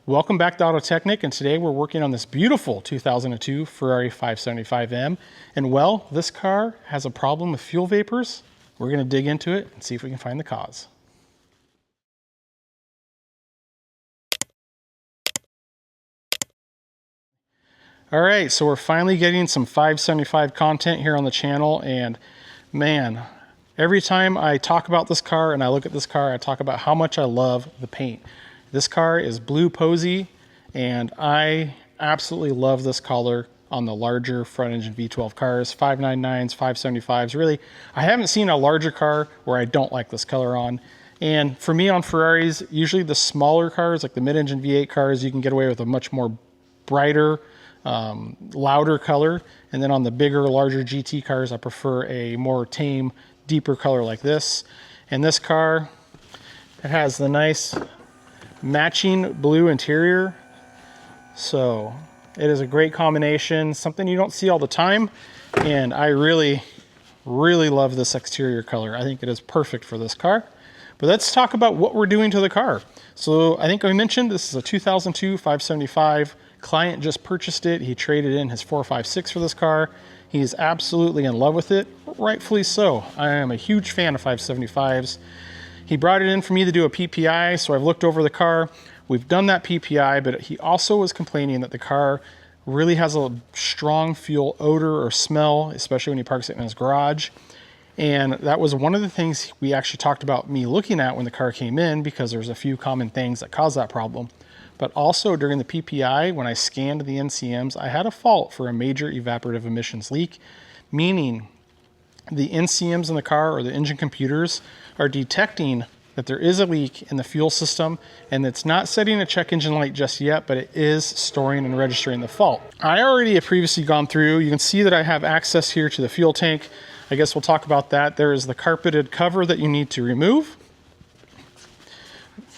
Welcome back to AutoTechNick, and today we're working on this beautiful 2002 Ferrari 575M. And well, this car has a problem with fuel vapors. We're going to dig into it and see if we can find the cause. All right, so we're finally getting some 575 content here on the channel, and man, every time I talk about this car and I look at this car, I talk about how much I love the paint. This car is Blue Pozzi, and I absolutely love this color on the larger front engine V12 cars, 599s, 575s. Really, I haven't seen a larger car where I don't like this color on. And for me on Ferraris, usually the smaller cars, like the mid-engine V8 cars, you can get away with a much more brighter, louder color. And then on the bigger, larger GT cars, I prefer a more tame, deeper color like this. And this car, it has the nice matching blue interior. So it is a great combination, something you don't see all the time. And I really, really love this exterior color. I think it is perfect for this car. But let's talk about what we're doing to the car. So I think I mentioned this is a 2002 575. Client just purchased it. He traded in his 456 for this car. He's absolutely in love with it, rightfully so. I am a huge fan of 575s. He brought it in for me to do a PPI, so I've looked over the car. We've done that PPI, but he also was complaining that the car really has a strong fuel odor or smell, especially when he parks it in his garage. And that was one of the things we actually talked about me looking at when the car came in, because there's a few common things that cause that problem. But also during the PPI, when I scanned the NCMs, I had a fault for a major evaporative emissions leak, meaning the NCMs in the car, or the engine computers, are detecting that there is a leak in the fuel system, and it's not setting a check engine light just yet, but it is storing and registering the fault. I already have previously gone through. You can see that I have access here to the fuel tank. I guess we'll talk about that. There is the carpeted cover that you need to remove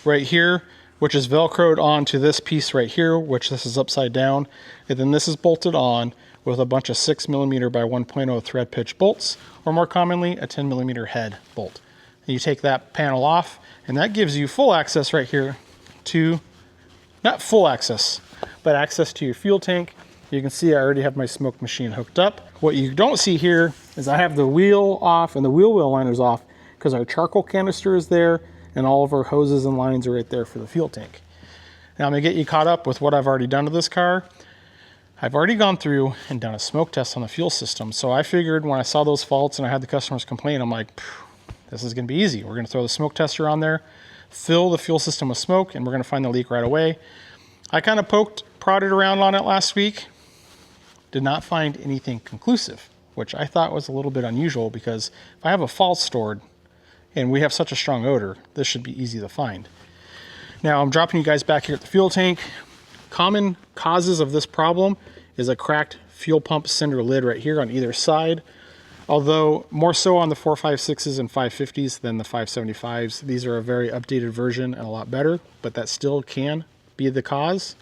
right here, which is Velcroed onto this piece right here, which this is upside down. And then this is bolted on with a bunch of 6mm by 1.0 thread pitch bolts, or more commonly, a 10mm head bolt. And you take that panel off, and that gives you full access right here to, not full access, but access to your fuel tank. You can see I already have my smoke machine hooked up. What you don't see here is I have the wheel off and the wheel liners off, because our charcoal canister is there, and all of our hoses and lines are right there for the fuel tank. Now I'm gonna get you caught up with what I've already done to this car. I've already gone through and done a smoke test on the fuel system. So I figured when I saw those faults and I had the customers complain, I'm like, this is gonna be easy. We're gonna throw the smoke tester on there, fill the fuel system with smoke, and we're gonna find the leak right away. I kind of prodded around on it last week, did not find anything conclusive, which I thought was a little bit unusual, because if I have a fault stored and we have such a strong odor, this should be easy to find. Now I'm dropping you guys back here at the fuel tank. Common causes of this problem is a cracked fuel pump cylinder lid right here on either side. Although more so on the 456s and 550s than the 575s. These are a very updated version and a lot better, but that still can be the cause.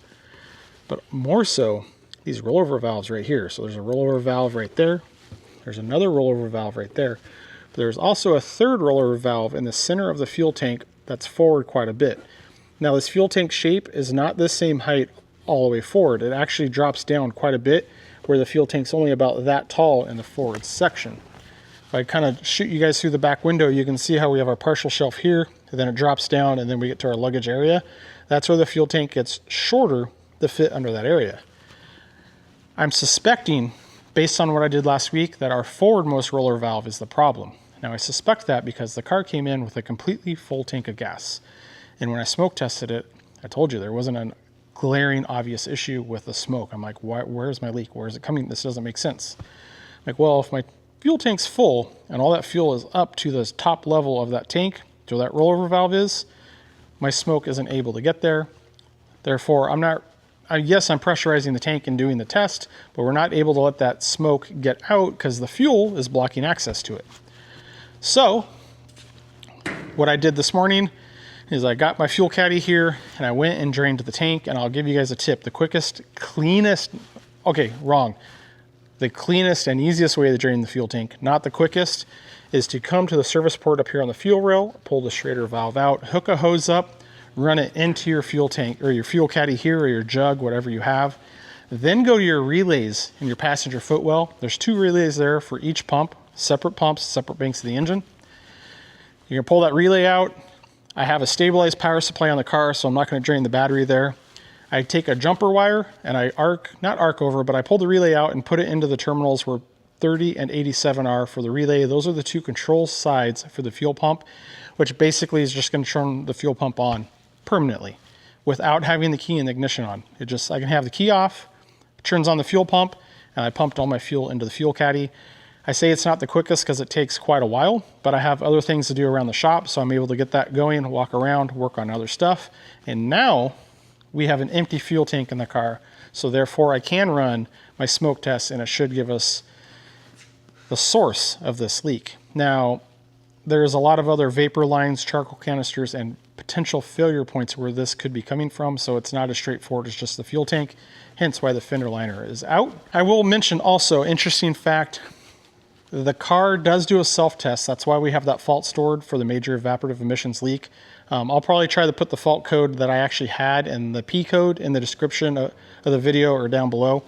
But more so, these rollover valves right here. So there's a rollover valve right there. There's another rollover valve right there. But there's also a third rollover valve in the center of the fuel tank that's forward quite a bit. Now this fuel tank shape is not the same height all the way forward. It actually drops down quite a bit, where the fuel tank's only about that tall in the forward section. If I kind of shoot you guys through the back window, you can see how we have our partial shelf here, and then it drops down, and then we get to our luggage area. That's where the fuel tank gets shorter to fit under that area. I'm suspecting, based on what I did last week, that our forwardmost roller valve is the problem. Now I suspect that because the car came in with a completely full tank of gas. And when I smoke tested it, I told you there wasn't a glaring obvious issue with the smoke. I'm like, where's my leak? Where is it coming? This doesn't make sense. I'm like, well, if my fuel tank's full and all that fuel is up to the top level of that tank, to where that rollover valve is, my smoke isn't able to get there. Therefore, yes, I'm pressurizing the tank and doing the test, but we're not able to let that smoke get out because the fuel is blocking access to it. So what I did this morning is I got my fuel caddy here and I went and drained the tank. And I'll give you guys a tip. The quickest, cleanest, okay, wrong. The cleanest and easiest way to drain the fuel tank, not the quickest, is to come to the service port up here on the fuel rail, pull the Schrader valve out, hook a hose up, run it into your fuel tank or your fuel caddy here or your jug, whatever you have. Then go to your relays in your passenger footwell. There's 2 relays there for each pump, separate pumps, separate banks of the engine. You're gonna pull that relay out. I have a stabilized power supply on the car, so I'm not gonna drain the battery there. I take a jumper wire and I not arc over, but I pull the relay out and put it into the terminals where 30 and 87 are for the relay. Those are the 2 control sides for the fuel pump, which basically is just gonna turn the fuel pump on permanently without having the key in the ignition on. I can have the key off, it turns on the fuel pump, and I pumped all my fuel into the fuel caddy. I say it's not the quickest because it takes quite a while, but I have other things to do around the shop, so I'm able to get that going, walk around, work on other stuff. And now we have an empty fuel tank in the car, so therefore I can run my smoke test and it should give us the source of this leak. Now, there's a lot of other vapor lines, charcoal canisters, and potential failure points where this could be coming from, so it's not as straightforward as just the fuel tank, hence why the fender liner is out. I will mention also, interesting fact, the car does do a self-test. That's why we have that fault stored for the major evaporative emissions leak. I'll probably try to put the fault code that I actually had and the P code in the description of the video or down below.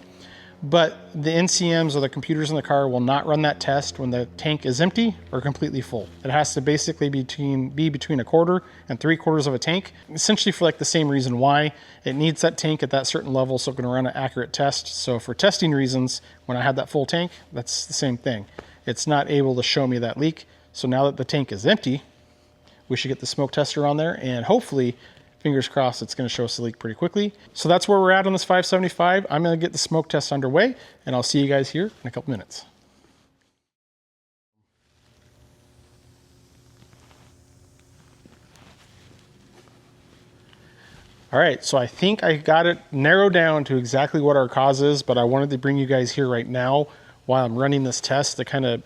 But the NCMs or the computers in the car will not run that test when the tank is empty or completely full. It has to basically be between 1/4 and 3/4 of a tank, essentially for like the same reason why. It needs that tank at that certain level so it can run an accurate test. So for testing reasons, when I had that full tank, that's the same thing. It's not able to show me that leak. So now that the tank is empty, we should get the smoke tester on there, and hopefully, fingers crossed, it's going to show us the leak pretty quickly. So that's where we're at on this 575. I'm going to get the smoke test underway, and I'll see you guys here in a couple minutes. All right, so I think I got it narrowed down to exactly what our cause is, but I wanted to bring you guys here right now while I'm running this test to kind of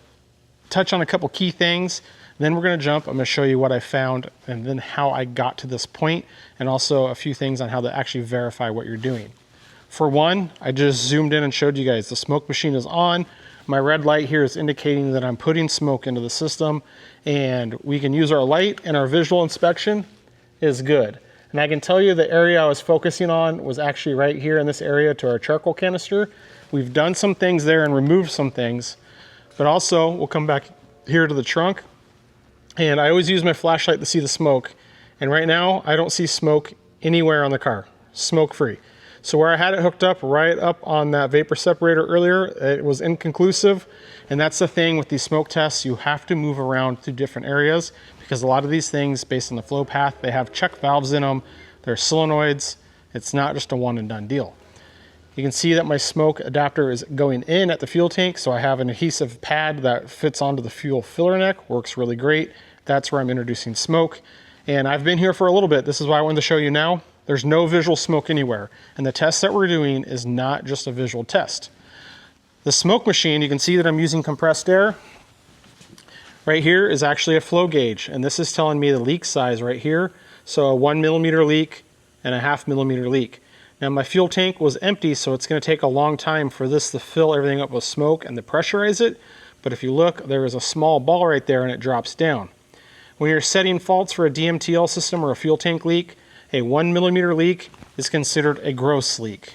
touch on a couple key things. Then we're going to jump. I'm going to show you what I found and then how I got to this point, and also a few things on how to actually verify what you're doing. For one, I just zoomed in and showed you guys the smoke machine is on. My red light here is indicating that I'm putting smoke into the system, and we can use our light, and our visual inspection is good. And I can tell you the area I was focusing on was actually right here in this area to our charcoal canister. We've done some things there and removed some things, but also we'll come back here to the trunk. And I always use my flashlight to see the smoke. And right now, I don't see smoke anywhere on the car, smoke free. So where I had it hooked up, right up on that vapor separator earlier, it was inconclusive. And that's the thing with these smoke tests, you have to move around to different areas because a lot of these things, based on the flow path, they have check valves in them, they're solenoids. It's not just a one and done deal. You can see that my smoke adapter is going in at the fuel tank, so I have an adhesive pad that fits onto the fuel filler neck, works really great. That's where I'm introducing smoke. And I've been here for a little bit. This is why I wanted to show you now. There's no visual smoke anywhere. And the test that we're doing is not just a visual test. The smoke machine, you can see that I'm using compressed air. Right here is actually a flow gauge, and this is telling me the leak size right here. So a 1 millimeter leak and a 0.5 millimeter leak. Now my fuel tank was empty, so it's going to take a long time for this to fill everything up with smoke and to pressurize it. But if you look, there is a small ball right there and it drops down. When you're setting faults for a DMTL system or a fuel tank leak, a 1 millimeter leak is considered a gross leak.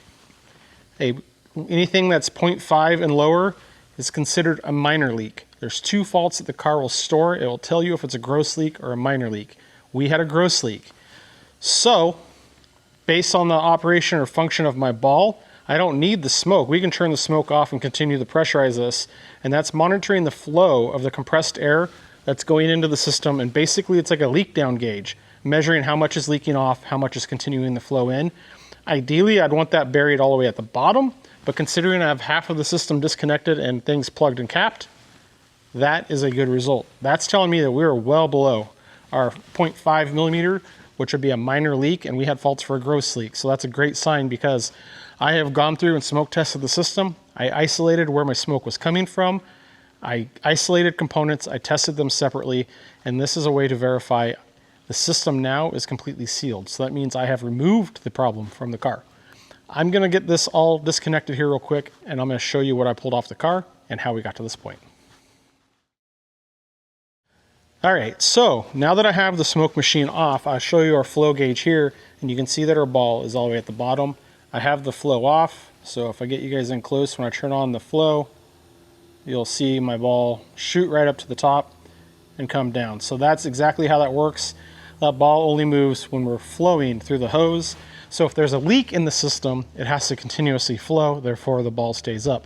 Anything that's 0.5 and lower is considered a minor leak. There's 2 faults that the car will store. It will tell you if it's a gross leak or a minor leak. We had a gross leak. So, based on the operation or function of my ball, I don't need the smoke. We can turn the smoke off and continue to pressurize this, and that's monitoring the flow of the compressed air that's going into the system, and basically it's like a leak down gauge, measuring how much is leaking off, how much is continuing to flow in. Ideally, I'd want that buried all the way at the bottom, but considering I have half of the system disconnected and things plugged and capped, that is a good result. That's telling me that we were well below our 0.5 millimeter, which would be a minor leak, and we had faults for a gross leak. So that's a great sign because I have gone through and smoke tested the system. I isolated where my smoke was coming from. I isolated components, I tested them separately, and this is a way to verify the system now is completely sealed. So that means I have removed the problem from the car. I'm gonna get this all disconnected here real quick, and I'm gonna show you what I pulled off the car and how we got to this point. All right, so now that I have the smoke machine off, I'll show you our flow gauge here, and you can see that our ball is all the way at the bottom. I have the flow off, so if I get you guys in close, when I turn on the flow, you'll see my ball shoot right up to the top and come down. So that's exactly how that works. That ball only moves when we're flowing through the hose. So if there's a leak in the system, it has to continuously flow, therefore the ball stays up.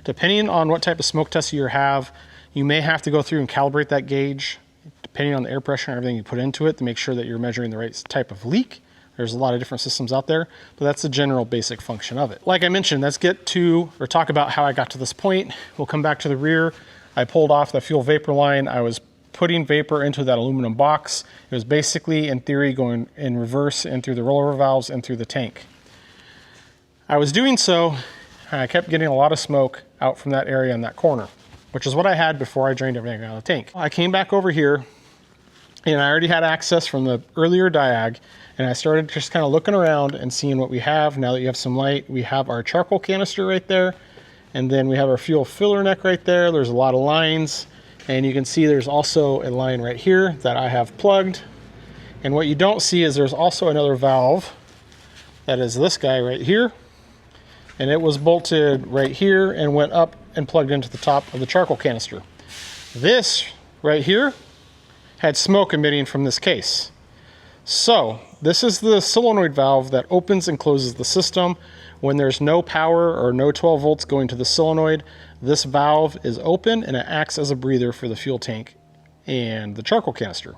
Depending on what type of smoke test you have, you may have to go through and calibrate that gauge, depending on the air pressure and everything you put into it, to make sure that you're measuring the right type of leak. There's a lot of different systems out there, but that's the general basic function of it. Like I mentioned, let's get to, or talk about how I got to this point. We'll come back to the rear. I pulled off the fuel vapor line. I was putting vapor into that aluminum box. It was basically, in theory, going in reverse and through the rollover valves and through the tank. I was doing so, and I kept getting a lot of smoke out from that area in that corner, which is what I had before I drained everything out of the tank. I came back over here, and I already had access from the earlier diag, and I started just kind of looking around and seeing what we have. Now that you have some light, we have our charcoal canister right there, and then we have our fuel filler neck right there. There's a lot of lines, and you can see there's also a line right here that I have plugged. And what you don't see is there's also another valve that is this guy right here, and it was bolted right here and went up and plugged into the top of the charcoal canister. This right here had smoke emitting from this case. So this is the solenoid valve that opens and closes the system. When there's no power or no 12 volts going to the solenoid, this valve is open and it acts as a breather for the fuel tank and the charcoal canister.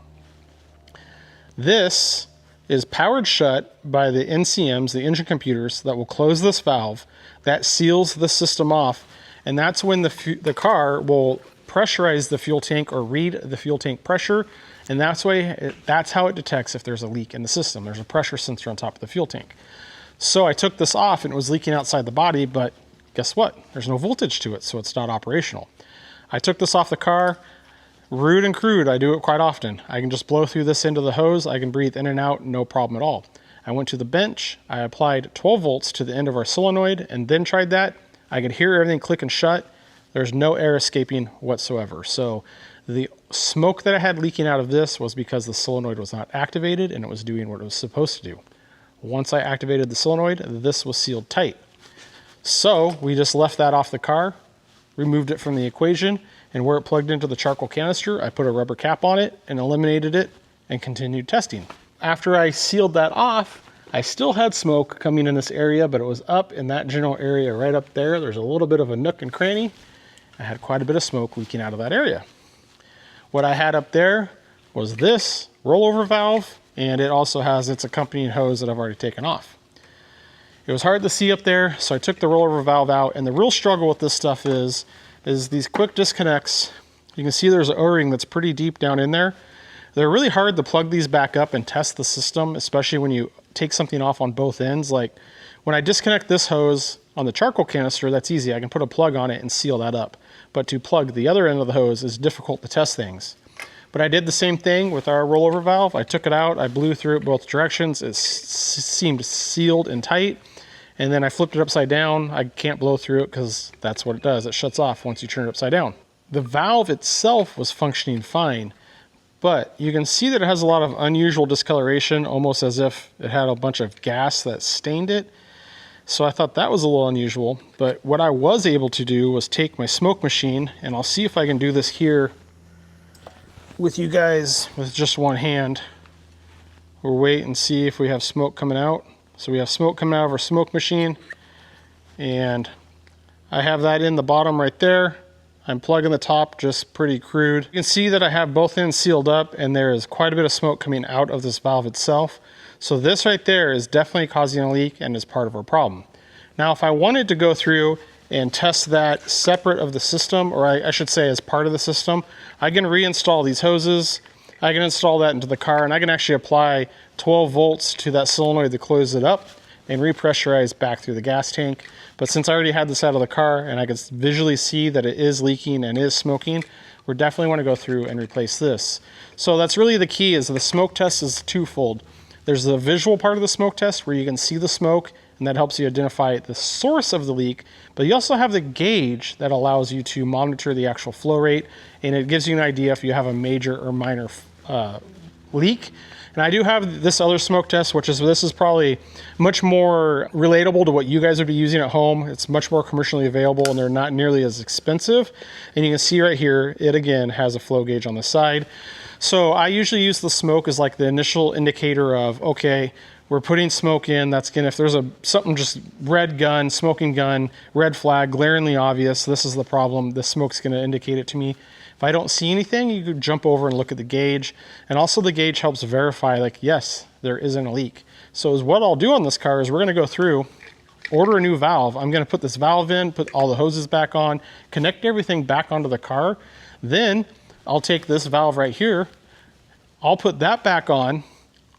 This is powered shut by the NCMs, the engine computers, that will close this valve. That seals the system off, and that's when the car will pressurize the fuel tank or read the fuel tank pressure, and that's how it detects if there's a leak in the system. There's a pressure sensor on top of the fuel tank. So I took this off and it was leaking outside the body, but guess what? There's no voltage to it, so it's not operational. I took this off the car. Rude and crude, I do it quite often. I can just blow through this into the hose. I can breathe in and out, no problem at all. I went to the bench. I applied 12 volts to the end of our solenoid and then tried that. I could hear everything click and shut. There's no air escaping whatsoever. So the smoke that I had leaking out of this was because the solenoid was not activated and it was doing what it was supposed to do. Once I activated the solenoid, this was sealed tight. So we just left that off the car, removed it from the equation, and where it plugged into the charcoal canister, I put a rubber cap on it and eliminated it and continued testing. After I sealed that off, I still had smoke coming in this area, but it was up in that general area right up there. There's a little bit of a nook and cranny. I had quite a bit of smoke leaking out of that area. What I had up there was this rollover valve, and it also has its accompanying hose that I've already taken off. It was hard to see up there, so I took the rollover valve out, and the real struggle with this stuff is these quick disconnects. You can see there's an O-ring that's pretty deep down in there. They're really hard to plug these back up and test the system, especially when you take something off on both ends. Like when I disconnect this hose on the charcoal canister, that's easy. I can put a plug on it and seal that up. But to plug the other end of the hose is difficult to test things. But I did the same thing with our rollover valve. I took it out, I blew through it both directions. It seemed sealed and tight. And then I flipped it upside down. I can't blow through it because that's what it does. It shuts off once you turn it upside down. The valve itself was functioning fine, but you can see that it has a lot of unusual discoloration, almost as if it had a bunch of gas that stained it. So I thought that was a little unusual. But what I was able to do was take my smoke machine, and I'll see if I can do this here with you guys with just one hand. We'll wait and see if we have smoke coming out. So we have smoke coming out of our smoke machine, and I have that in the bottom right there. I'm plugging the top just pretty crude. You can see that I have both ends sealed up, and there is quite a bit of smoke coming out of this valve itself. So this right there is definitely causing a leak and is part of our problem. Now if I wanted to go through and test that separate of the system, or I should say as part of the system, I can reinstall these hoses. I can install that into the car, and I can actually apply 12 volts to that solenoid to close it up and repressurize back through the gas tank. But since I already had this out of the car and I could visually see that it is leaking and is smoking, we definitely want to go through and replace this. So that's really the key, is the smoke test is twofold. There's the visual part of the smoke test where you can see the smoke, and that helps you identify the source of the leak. But you also have the gauge that allows you to monitor the actual flow rate, and it gives you an idea if you have a major or minor leak. And I do have this other smoke test, this is probably much more relatable to what you guys would be using at home. It's much more commercially available, and they're not nearly as expensive. And you can see right here, it again has a flow gauge on the side. So I usually use the smoke as like the initial indicator of, okay, we're putting smoke in. That's gonna, if there's something just red gun, smoking gun, red flag, glaringly obvious, this is the problem. The smoke's gonna indicate it to me. If I don't see anything, you could jump over and look at the gauge. And also the gauge helps verify, like, yes, there isn't a leak. So what I'll do on this car is we're gonna go through, order a new valve. I'm gonna put this valve in, put all the hoses back on, connect everything back onto the car. Then I'll take this valve right here, I'll put that back on,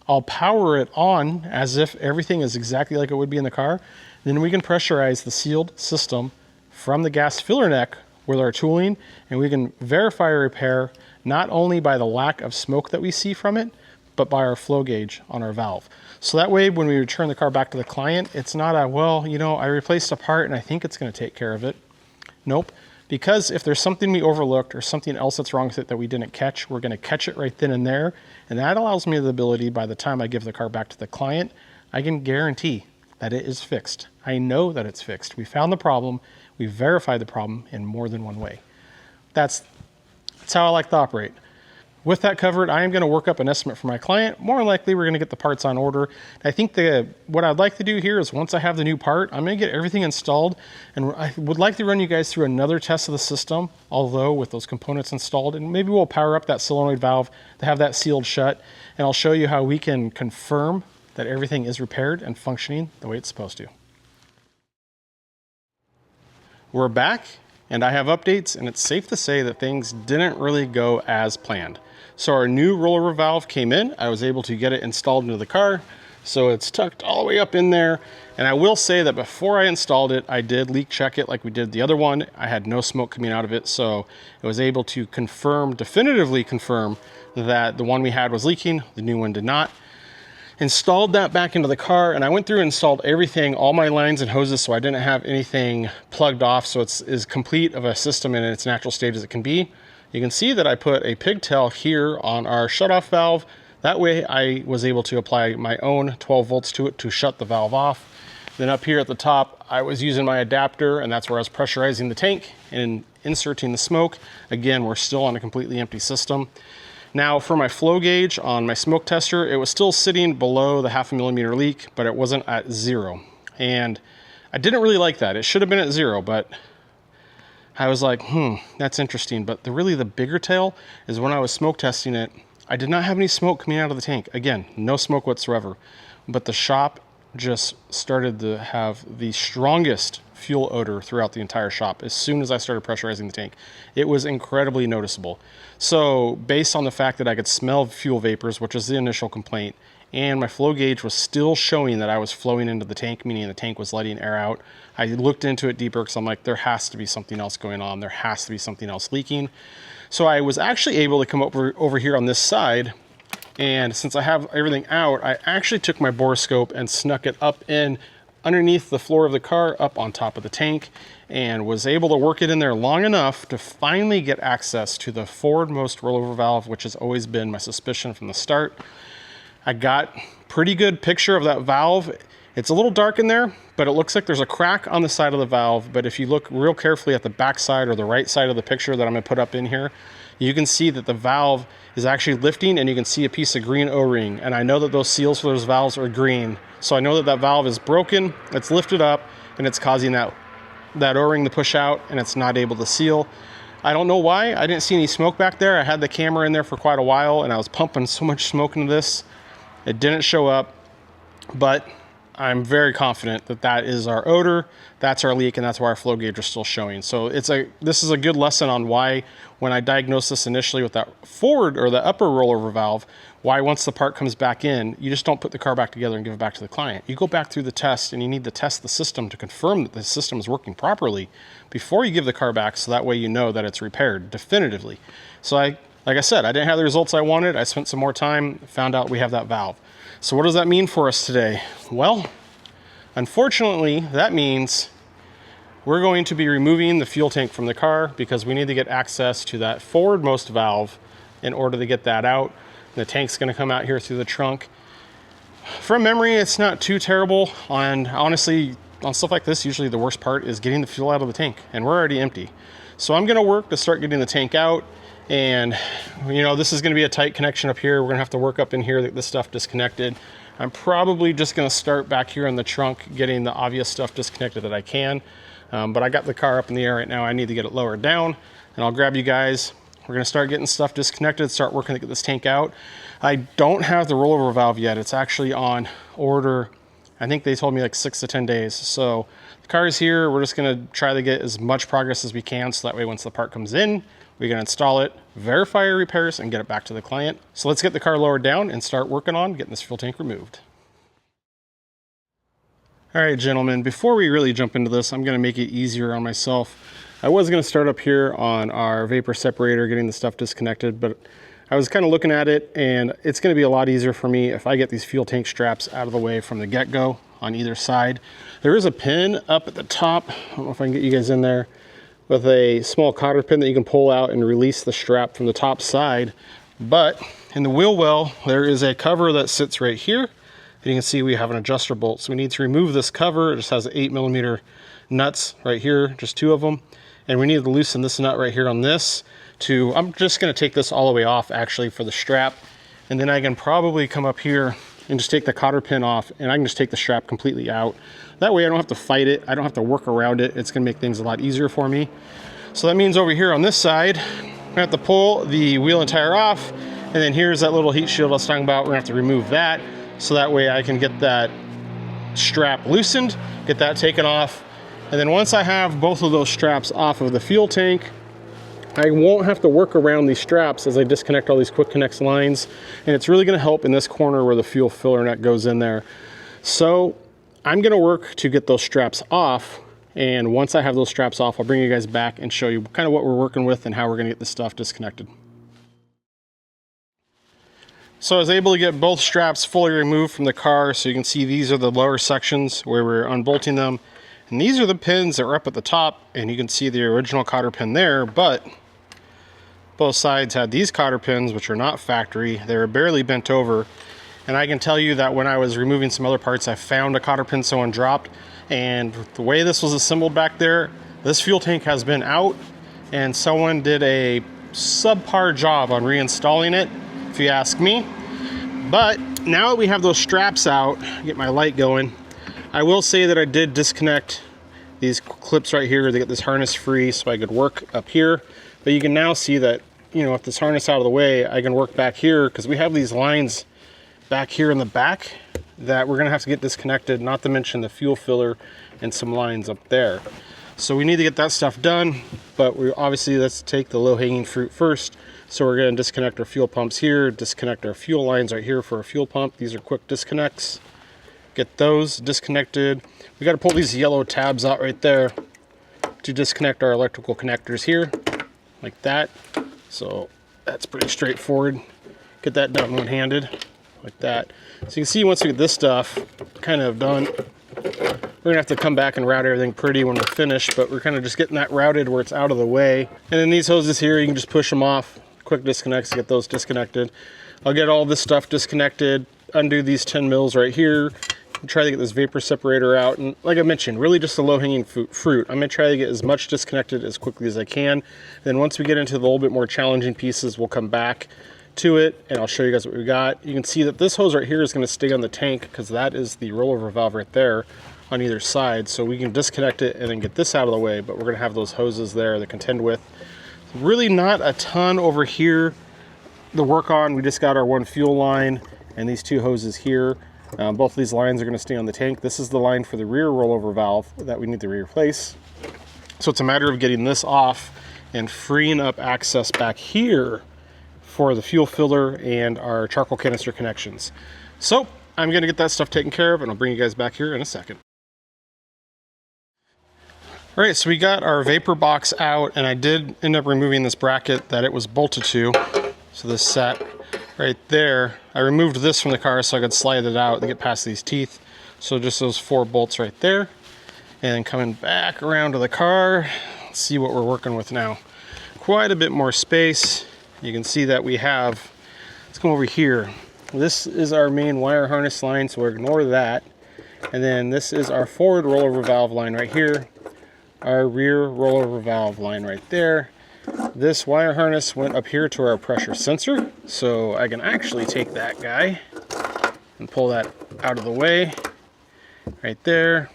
I'll power it on as if everything is exactly like it would be in the car. Then we can pressurize the sealed system from the gas filler neck with our tooling, and we can verify a repair not only by the lack of smoke that we see from it, but by our flow gauge on our valve. So that way, when we return the car back to the client, it's not a, well, you know, I replaced a part and I think it's gonna take care of it. Nope. Because if there's something we overlooked or something else that's wrong with it that we didn't catch, we're gonna catch it right then and there. And that allows me the ability, by the time I give the car back to the client, I can guarantee that it is fixed. I know that it's fixed. We found the problem, we verified the problem in more than one way. That's how I like to operate. With that covered, I am gonna work up an estimate for my client. More than likely, we're gonna get the parts on order. I think what I'd like to do here is once I have the new part, I'm gonna get everything installed, and I would like to run you guys through another test of the system, although with those components installed, and maybe we'll power up that solenoid valve to have that sealed shut, and I'll show you how we can confirm that everything is repaired and functioning the way it's supposed to. We're back, and I have updates, and it's safe to say that things didn't really go as planned. So our new rollover valve came in. I was able to get it installed into the car. So it's tucked all the way up in there. And I will say that before I installed it, I did leak check it like we did the other one. I had no smoke coming out of it. So I was able to definitively confirm that the one we had was leaking, the new one did not. Installed that back into the car, and I went through and installed everything, all my lines and hoses, so I didn't have anything plugged off. So it's as complete of a system in its natural state as it can be. You can see that I put a pigtail here on our shutoff valve. That way I was able to apply my own 12 volts to it to shut the valve off. Then up here at the top, I was using my adapter, and that's where I was pressurizing the tank and inserting the smoke. Again, we're still on a completely empty system. Now for my flow gauge on my smoke tester, it was still sitting below the 0.5 millimeter leak, but it wasn't at 0. And I didn't really like that. It should have been at 0, but I was like, that's interesting. But really the bigger tale is when I was smoke testing it, I did not have any smoke coming out of the tank. Again, no smoke whatsoever. But the shop just started to have the strongest fuel odor throughout the entire shop as soon as I started pressurizing the tank. It was incredibly noticeable. So based on the fact that I could smell fuel vapors, which was the initial complaint, and my flow gauge was still showing that I was flowing into the tank, meaning the tank was letting air out, I looked into it deeper because I'm like, there has to be something else going on. There has to be something else leaking. So I was actually able to come over here on this side, and since I have everything out, I actually took my borescope and snuck it up in underneath the floor of the car, up on top of the tank, and was able to work it in there long enough to finally get access to the forwardmost rollover valve, which has always been my suspicion from the start. I got pretty good picture of that valve. It's a little dark in there, but it looks like there's a crack on the side of the valve. But if you look real carefully at the back side or the right side of the picture that I'm gonna put up in here, you can see that the valve is actually lifting, and you can see a piece of green O-ring. And I know that those seals for those valves are green. So I know that that valve is broken, it's lifted up, and it's causing that O-ring to push out, and it's not able to seal. I don't know why. I didn't see any smoke back there. I had the camera in there for quite a while, and I was pumping so much smoke into this. It didn't show up, but I'm very confident that that is our odor, that's our leak, and that's why our flow gauge is still showing. So this is a good lesson on why, when I diagnosed this initially with that forward or the upper rollover valve, why once the part comes back in, you just don't put the car back together and give it back to the client. You go back through the test, and you need to test the system to confirm that the system is working properly before you give the car back, so that way you know that it's repaired definitively. So like I said, I didn't have the results I wanted. I spent some more time, found out we have that valve. So what does that mean for us today? Well, unfortunately, that means we're going to be removing the fuel tank from the car because we need to get access to that forwardmost valve in order to get that out. The tank's going to come out here through the trunk. From memory, it's not too terrible. And honestly, on stuff like this, usually the worst part is getting the fuel out of the tank, and we're already empty. So I'm going to work to start getting the tank out. And you know, this is going to be a tight connection up here. We're going to have to work up in here to get this stuff disconnected. I'm probably just going to start back here in the trunk, getting the obvious stuff disconnected that I can. But I got the car up in the air right now. I need to get it lowered down, and I'll grab you guys. We're going to start getting stuff disconnected, start working to get this tank out. I don't have the rollover valve yet. It's actually on order. I think they told me like 6 to 10 days. So the car is here. We're just going to try to get as much progress as we can, so that way once the part comes in, we can install it, verify our repairs, and get it back to the client. So let's get the car lowered down and start working on getting this fuel tank removed. All right, gentlemen, before we really jump into this, I'm going to make it easier on myself. I was going to start up here on our vapor separator, getting the stuff disconnected, but I was kind of looking at it, and it's going to be a lot easier for me if I get these fuel tank straps out of the way from the get-go on either side. There is a pin up at the top. I don't know if I can get you guys in there, with a small cotter pin that you can pull out and release the strap from the top side. But in the wheel well, there is a cover that sits right here. And you can see we have an adjuster bolt. So we need to remove this cover. It just has 8mm nuts right here, just 2 of them. And we need to loosen this nut right here on this I'm just gonna take this all the way off actually for the strap. And then I can probably come up here and just take the cotter pin off, and I can just take the strap completely out. That way I don't have to fight it. I don't have to work around it. It's gonna make things a lot easier for me. So that means over here on this side, I'm gonna have to pull the wheel and tire off. And then here's that little heat shield I was talking about. We're gonna have to remove that, so that way I can get that strap loosened, get that taken off. And then once I have both of those straps off of the fuel tank, I won't have to work around these straps as I disconnect all these quick connects lines. And it's really gonna help in this corner where the fuel filler nut goes in there. So I'm gonna work to get those straps off. And once I have those straps off, I'll bring you guys back and show you kind of what we're working with and how we're gonna get this stuff disconnected. So I was able to get both straps fully removed from the car. So you can see these are the lower sections where we're unbolting them. And these are the pins that were up at the top, and you can see the original cotter pin there, but both sides had these cotter pins, which are not factory. They were barely bent over. And I can tell you that when I was removing some other parts, I found a cotter pin someone dropped. And the way this was assembled back there, this fuel tank has been out, and someone did a subpar job on reinstalling it, if you ask me. But now that we have those straps out, get my light going, I will say that I did disconnect these clips right here to get this harness free so I could work up here. But you can now see that, you know, with this harness out of the way, I can work back here because we have these lines back here in the back that we're gonna have to get disconnected, not to mention the fuel filler and some lines up there. So we need to get that stuff done, but we obviously, let's take the low-hanging fruit first. So we're gonna disconnect our fuel pumps here, disconnect our fuel lines right here for a fuel pump. These are quick disconnects. Get those disconnected. We gotta pull these yellow tabs out right there to disconnect our electrical connectors here, like that. So that's pretty straightforward. Get that done one-handed, like that. So you can see once we get this stuff kind of done, we're gonna have to come back and route everything pretty when we're finished, but we're kind of just getting that routed where it's out of the way. And then these hoses here, you can just push them off. Quick disconnects to get those disconnected. I'll get all this stuff disconnected, undo these 10 mils right here, and try to get this vapor separator out. And like I mentioned, really just the low-hanging fruit. I'm gonna try to get as much disconnected as quickly as I can. Then once we get into the little bit more challenging pieces, we'll come back to it and I'll show you guys what we got. You can see that this hose right here is gonna stay on the tank because that is the rollover valve right there on either side. So we can disconnect it and then get this out of the way, but we're gonna have those hoses there to contend with. Really not a ton over here to work on. We just got our one fuel line and these 2 hoses here. Both of these lines are going to stay on the tank. This is the line for the rear rollover valve that we need to replace. So it's a matter of getting this off and freeing up access back here for the fuel filler and our charcoal canister connections. So I'm going to get that stuff taken care of and I'll bring you guys back here in a second. All right, so we got our vapor box out and I did end up removing this bracket that it was bolted to. So this sat right there. I removed this from the car so I could slide it out to get past these teeth. So just those 4 bolts right there. And then coming back around to the car, let's see what we're working with now. Quite a bit more space. You can see that we have, let's come over here. This is our main wire harness line, so we'll ignore that. And then this is our forward rollover valve line right here. Our rear rollover valve line right there. This wire harness went up here to our pressure sensor, so I can actually take that guy and pull that out of the way right there.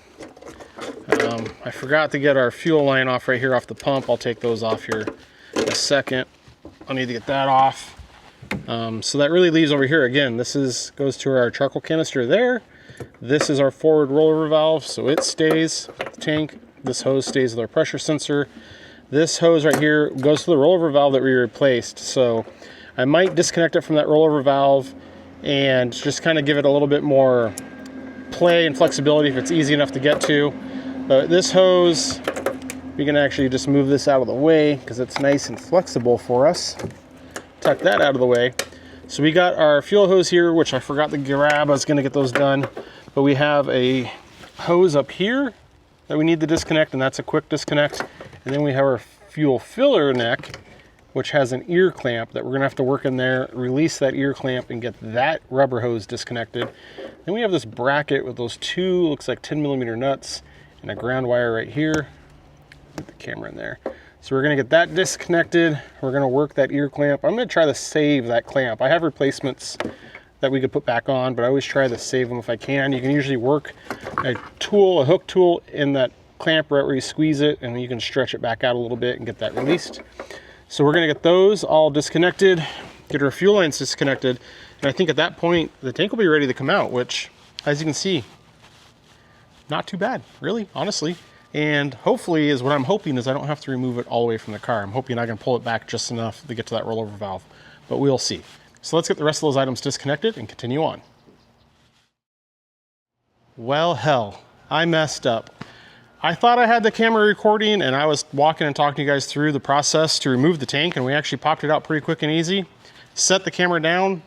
I forgot to get our fuel line off right here off the pump. I'll take those off here in a second. I'll need to get that off. So that really leaves over here, again, this goes to our charcoal canister there. This is our forward rollover valve, so it stays with the tank. This hose stays with our pressure sensor. This hose right here goes to the rollover valve that we replaced. So I might disconnect it from that rollover valve and just kind of give it a little bit more play and flexibility if it's easy enough to get to. But this hose, we can actually just move this out of the way because it's nice and flexible for us. Tuck that out of the way. So we got our fuel hose here, which I forgot to grab. I was going to get those done. But we have a hose up here that we need to disconnect, and that's a quick disconnect. And then we have our fuel filler neck, which has an ear clamp that we're going to have to work in there, release that ear clamp, and get that rubber hose disconnected. Then we have this bracket with those 2, looks like 10mm nuts, and a ground wire right here. Put the camera in there. So we're going to get that disconnected. We're going to work that ear clamp. I'm going to try to save that clamp. I have replacements that we could put back on, but I always try to save them if I can. You can usually work a hook tool in that clamp right where you squeeze it, and you can stretch it back out a little bit and get that released. So we're going to get those all disconnected, get our fuel lines disconnected, and I think at that point the tank will be ready to come out, which, as you can see, not too bad, really, honestly. And hopefully, is what I'm hoping, is I don't have to remove it all the way from the car. I'm hoping I can pull it back just enough to get to that rollover valve, but we'll see. So let's get the rest of those items disconnected and continue on. Well, hell, I messed up. I thought I had the camera recording, and I was walking and talking to you guys through the process to remove the tank, and we actually popped it out pretty quick and easy. Set the camera down,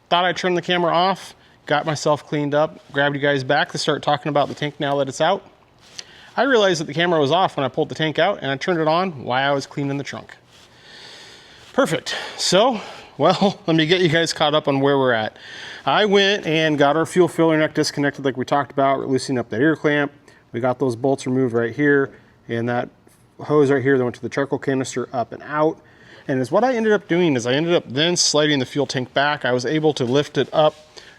thought I turned the camera off, got myself cleaned up, grabbed you guys back to start talking about the tank now that it's out. I realized that the camera was off when I pulled the tank out, and I turned it on while I was cleaning the trunk. Perfect. So, well, let me get you guys caught up on where we're at. I went and got our fuel filler neck disconnected like we talked about, loosening up that ear clamp. We got those bolts removed right here, and that hose right here that went to the charcoal canister up and out. And what I ended up doing is I ended up then sliding the fuel tank back. I was able to lift it up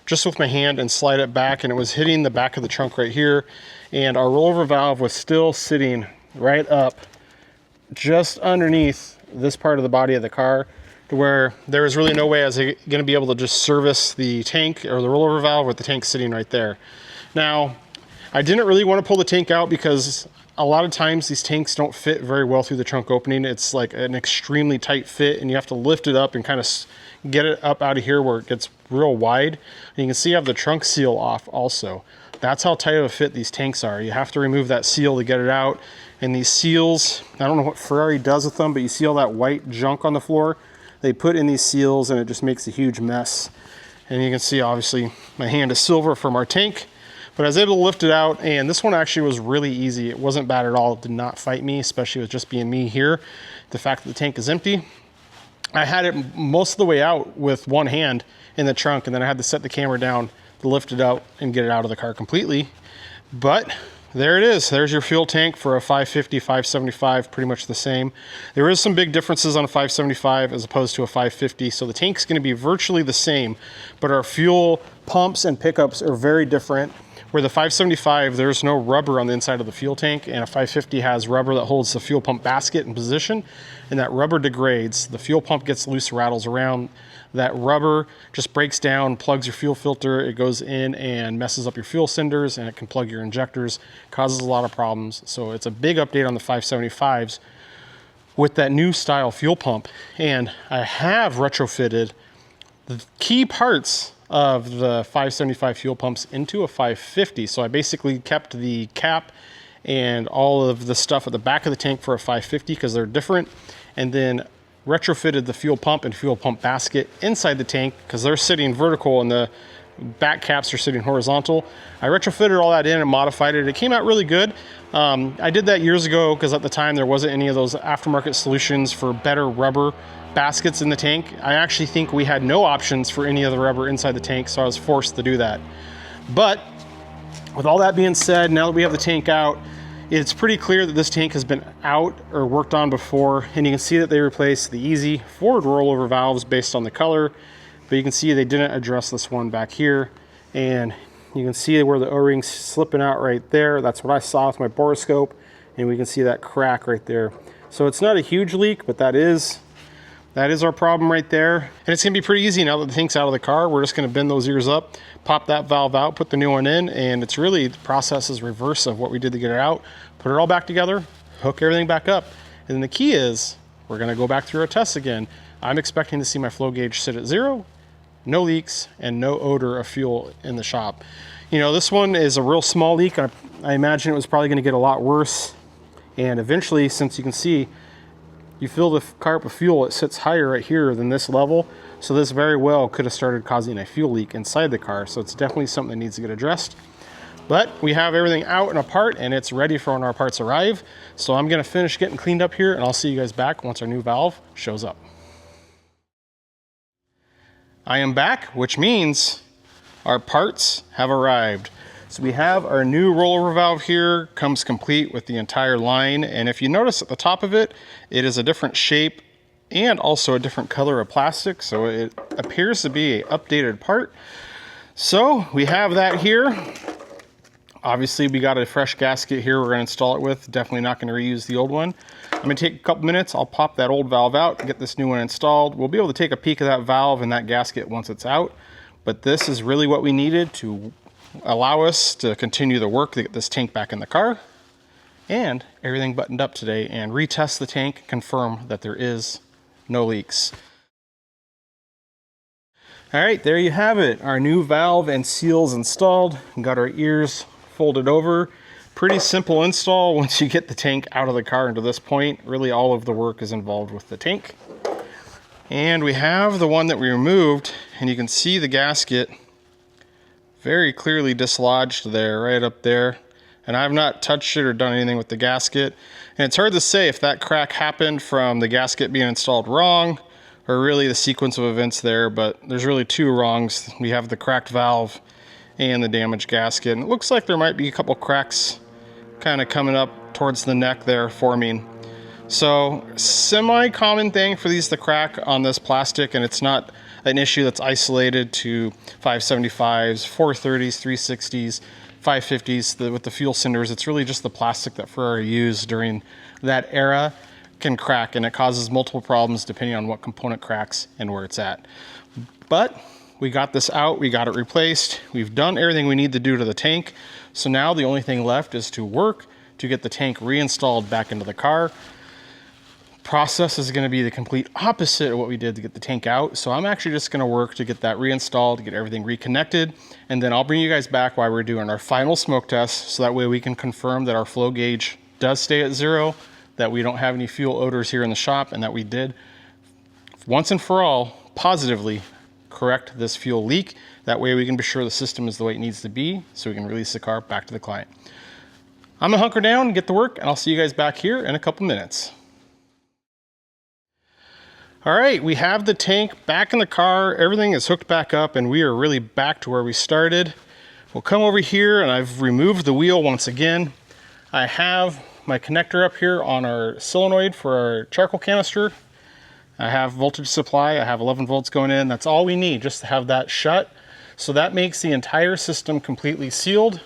just with my hand and slide it back, and it was hitting the back of the trunk right here. And our rollover valve was still sitting right up just underneath this part of the body of the car, to where there was really no way I was going to be able to just service the tank or the rollover valve with the tank sitting right there. Now, I didn't really want to pull the tank out because a lot of times these tanks don't fit very well through the trunk opening. It's like an extremely tight fit, and you have to lift it up and kind of get it up out of here where it gets real wide. And you can see I have the trunk seal off also. That's how tight of a fit these tanks are. You have to remove that seal to get it out. And these seals, I don't know what Ferrari does with them, but you see all that white junk on the floor? They put in these seals, and it just makes a huge mess. And you can see, obviously, my hand is silver from our tank. But I was able to lift it out, and this one actually was really easy. It wasn't bad at all. It did not fight me, especially with just being me here. The fact that the tank is empty. I had it most of the way out with one hand in the trunk, and then I had to set the camera down to lift it out and get it out of the car completely. But there it is. There's your fuel tank for a 550, 575, pretty much the same. There is some big differences on a 575 as opposed to a 550, so the tank's going to be virtually the same, but our fuel pumps and pickups are very different. Where the 575, there's no rubber on the inside of the fuel tank, and a 550 has rubber that holds the fuel pump basket in position, and that rubber degrades. The fuel pump gets loose, rattles around. That rubber just breaks down, plugs your fuel filter, it goes in and messes up your fuel cinders, and it can plug your injectors, causes a lot of problems. So it's a big update on the 575s with that new style fuel pump. And I have retrofitted the key parts of the 575 fuel pumps into a 550. So I basically kept the cap and all of the stuff at the back of the tank for a 550 because they're different. And then retrofitted the fuel pump and fuel pump basket inside the tank because they're sitting vertical and the back caps are sitting horizontal. I retrofitted all that in and modified it. It came out really good. I did that years ago because at the time there wasn't any of those aftermarket solutions for better rubber baskets in the tank. I actually think we had no options for any of the rubber inside the tank, so I was forced to do that. But with all that being said, now that we have the tank out, it's pretty clear that this tank has been out or worked on before, and you can see that they replaced the easy forward rollover valves based on the color, but you can see they didn't address this one back here, and you can see where the O-ring's slipping out right there. That's what I saw with my borescope, and we can see that crack right there. So it's not a huge leak, but that is our problem right there. And it's gonna be pretty easy now that the tank's out of the car. We're just gonna bend those ears up, pop that valve out, put the new one in, and it's really, the process is reverse of what we did to get it out. Put it all back together, hook everything back up. And then the key is, we're gonna go back through our tests again. I'm expecting to see my flow gauge sit at 0, no leaks, and no odor of fuel in the shop. You know, this one is a real small leak. I imagine it was probably gonna get a lot worse. And eventually, since you can see, you fill the car up with fuel, it sits higher right here than this level. So this very well could have started causing a fuel leak inside the car. So it's definitely something that needs to get addressed. But we have everything out and apart, and it's ready for when our parts arrive. So I'm gonna finish getting cleaned up here, and I'll see you guys back once our new valve shows up. I am back, which means our parts have arrived. So we have our new rollover valve here, comes complete with the entire line. And if you notice at the top of it, it is a different shape and also a different color of plastic. So it appears to be an updated part. So we have that here. Obviously we got a fresh gasket here we're gonna install it with. Definitely not gonna reuse the old one. I'm gonna take a couple minutes, I'll pop that old valve out and get this new one installed. We'll be able to take a peek of that valve and that gasket once it's out. But this is really what we needed to allow us to continue the work to get this tank back in the car and everything buttoned up today and retest the tank, confirm that there is no leaks. All right, there you have it. Our new valve and seals installed. We got our ears folded over. Pretty simple install once you get the tank out of the car into this point. Really all of the work is involved with the tank. And we have the one that we removed, and you can see the gasket very clearly dislodged there, right up there. And I've not touched it or done anything with the gasket. And it's hard to say if that crack happened from the gasket being installed wrong or really the sequence of events there, but there's really two wrongs. We have the cracked valve and the damaged gasket. And it looks like there might be a couple cracks kind of coming up towards the neck there forming. So semi-common thing for these to crack on this plastic, and it's not an issue that's isolated to 575s, 430s, 360s, 550s with the fuel cinders. It's really just the plastic that Ferrari used during that era can crack, and it causes multiple problems depending on what component cracks and where it's at. But we got this out, we got it replaced, we've done everything we need to do to the tank. So now the only thing left is to work to get the tank reinstalled back into the car. Process is going to be the complete opposite of what we did to get the tank out. So I'm actually just going to work to get that reinstalled, to get everything reconnected, and then I'll bring you guys back while we're doing our final smoke test, so that way we can confirm that our flow gauge does stay at 0, that we don't have any fuel odors here in the shop, and that we did once and for all positively correct this fuel leak. That way we can be sure the system is the way it needs to be, so we can release the car back to the client. I'm gonna hunker down and get to work, and I'll see you guys back here in a couple minutes. All right, we have the tank back in the car. Everything is hooked back up, and we are really back to where we started. We'll come over here, and I've removed the wheel once again. I have my connector up here on our solenoid for our charcoal canister. I have voltage supply. I have 11 volts going in. That's all we need, just to have that shut. So that makes the entire system completely sealed.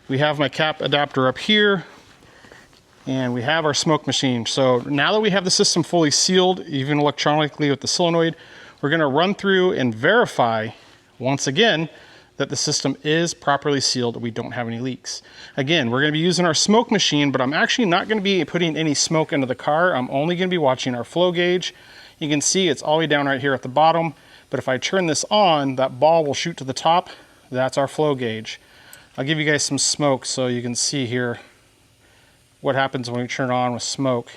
We have my cap adapter up here, and we have our smoke machine. So now that we have the system fully sealed, even electronically with the solenoid, we're gonna run through and verify once again that the system is properly sealed, we don't have any leaks. Again, we're gonna be using our smoke machine, but I'm actually not gonna be putting any smoke into the car. I'm only gonna be watching our flow gauge. You can see it's all the way down right here at the bottom, but if I turn this on, that ball will shoot to the top. That's our flow gauge. I'll give you guys some smoke so you can see here what happens when we turn it on with smoke.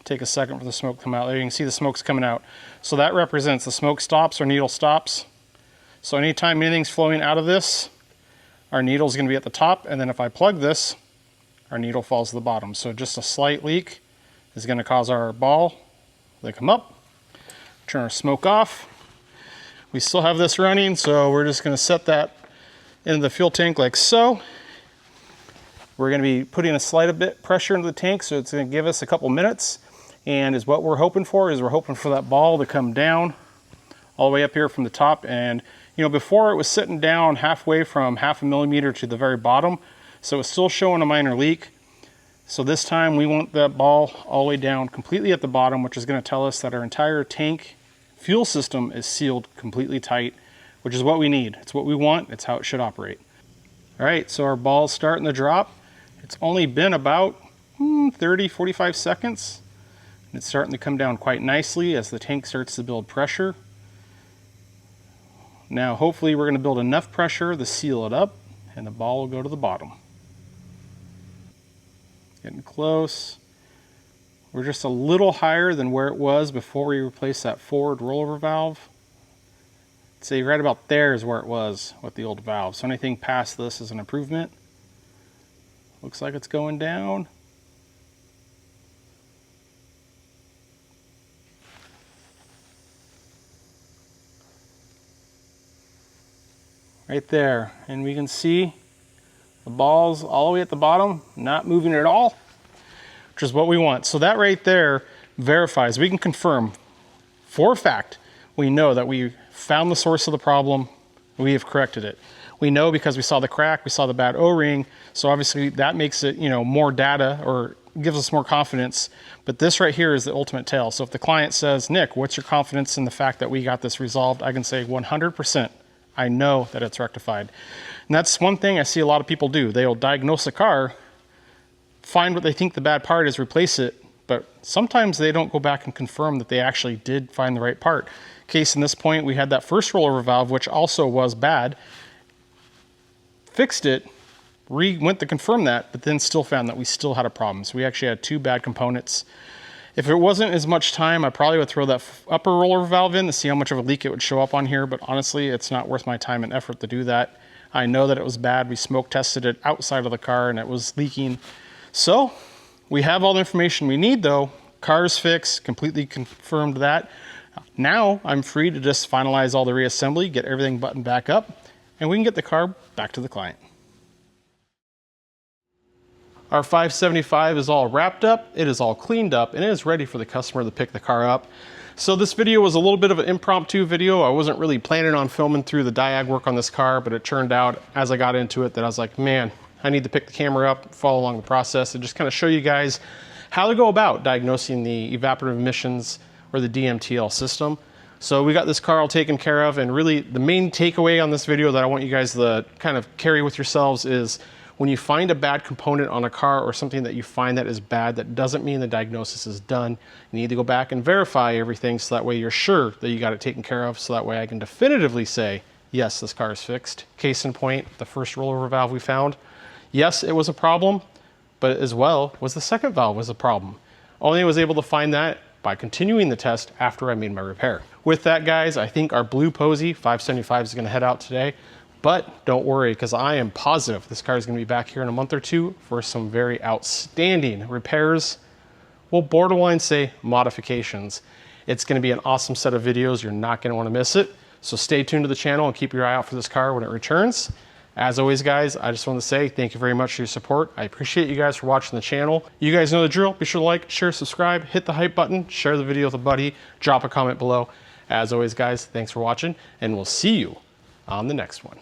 take a second for the smoke to come out. There you can see the smoke's coming out. So that represents the smoke stops or needle stops. So anytime anything's flowing out of this, our needle is going to be at the top, and then if I plug this, our needle falls to the bottom. So just a slight leak is going to cause our ball to come up. Turn our smoke off. We still have this running, so we're just going to set that into the fuel tank like so. We're going to be putting a slight bit pressure into the tank, so it's going to give us a couple minutes. And is what we're hoping for is we're hoping for that ball to come down all the way up here from the top. And you know, before it was sitting down halfway from 0.5 millimeter to the very bottom, so it's still showing a minor leak. So this time we want that ball all the way down completely at the bottom, which is going to tell us that our entire tank fuel system is sealed completely tight, which is what we need. It's what we want. It's how it should operate. All right, so our ball's starting to drop. It's only been about 30, 45 seconds. It's starting to come down quite nicely as the tank starts to build pressure. Now, hopefully we're going to build enough pressure to seal it up, and the ball will go to the bottom. Getting close. We're just a little higher than where it was before we replaced that forward rollover valve. I'd say right about there is where it was with the old valve. So anything past this is an improvement. Looks like it's going down. Right there, and we can see the ball's all the way at the bottom, not moving at all, which is what we want. So that right there verifies, we can confirm for a fact, we know that we found the source of the problem, we have corrected it. We know because we saw the crack, we saw the bad O-ring, so obviously that makes it, you know, more data or gives us more confidence. But this right here is the ultimate tell. So if the client says, Nick, what's your confidence in the fact that we got this resolved? I can say 100%. I know that it's rectified. And that's one thing I see a lot of people do. They'll diagnose a car, find what they think the bad part is, replace it, but sometimes they don't go back and confirm that they actually did find the right part. Case in this point, we had that first rollover valve, which also was bad, fixed it, went to confirm that, but then still found that we still had a problem. So we actually had two bad components. If it wasn't as much time, I probably would throw that upper rollover valve in to see how much of a leak it would show up on here, but honestly, it's not worth my time and effort to do that. I know that it was bad. We smoke tested it outside of the car and it was leaking. So we have all the information we need though. Car's fixed, completely confirmed that. Now I'm free to just finalize all the reassembly, get everything buttoned back up, and we can get the car back to the client. Our 575 is all wrapped up, it is all cleaned up, and it is ready for the customer to pick the car up. So this video was a little bit of an impromptu video. I wasn't really planning on filming through the diag work on this car, but it turned out as I got into it that I was like, man, I need to pick the camera up, follow along the process, and just kind of show you guys how to go about diagnosing the evaporative emissions or the DMTL system. So we got this car all taken care of, and really the main takeaway on this video that I want you guys to kind of carry with yourselves is when you find a bad component on a car or something that you find that is bad, that doesn't mean the diagnosis is done. You need to go back and verify everything so that way you're sure that you got it taken care of, so that way I can definitively say, yes, this car is fixed. Case in point, the first rollover valve we found, yes, it was a problem, but as well was the second valve was a problem. Only was able to find that by continuing the test after I made my repair. With that, guys, I think our Blue Pozzi 575 is gonna head out today. But don't worry, because I am positive this car is going to be back here in a month or two for some very outstanding repairs. We'll borderline say modifications. It's going to be an awesome set of videos. You're not going to want to miss it. So stay tuned to the channel and keep your eye out for this car when it returns. As always, guys, I just want to say thank you very much for your support. I appreciate you guys for watching the channel. You guys know the drill. Be sure to like, share, subscribe, hit the hype button, share the video with a buddy, drop a comment below. As always, guys, thanks for watching, and we'll see you on the next one.